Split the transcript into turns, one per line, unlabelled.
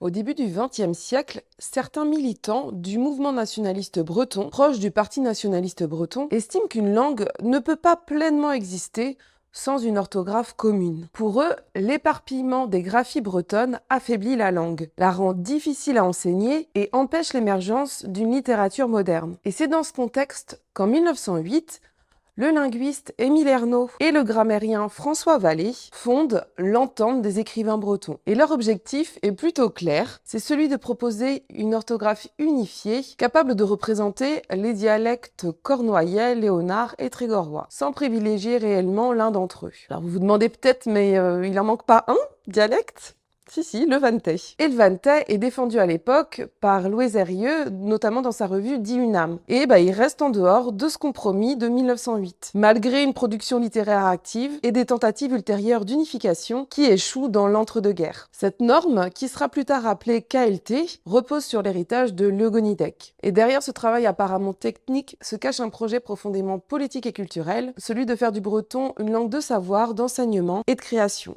Au début du XXe siècle, certains militants du mouvement nationaliste breton, proche du Parti nationaliste breton, estiment qu'une langue ne peut pas pleinement exister sans une orthographe commune. Pour eux, l'éparpillement des graphies bretonnes affaiblit la langue, la rend difficile à enseigner et empêche l'émergence d'une littérature moderne. Et c'est dans ce contexte qu'en 1908, le linguiste Émile Ernault et le grammairien François Vallée fondent l'Entente des écrivains bretons. Et leur objectif est plutôt clair, c'est celui de proposer une orthographe unifiée capable de représenter les dialectes cornouaillais, léonard et trégorrois, sans privilégier réellement l'un d'entre eux. Alors vous vous demandez peut-être, mais il en manque pas un dialecte ? Si, le vantais. Et le vantais est défendu à l'époque par Louis Hérieux, notamment dans sa revue Dit une âme. Et il reste en dehors de ce compromis de 1908, malgré une production littéraire active et des tentatives ultérieures d'unification qui échouent dans l'entre-deux-guerres. Cette norme, qui sera plus tard appelée KLT, repose sur l'héritage de Legonidec. Et derrière ce travail apparemment technique se cache un projet profondément politique et culturel, celui de faire du breton une langue de savoir, d'enseignement et de création.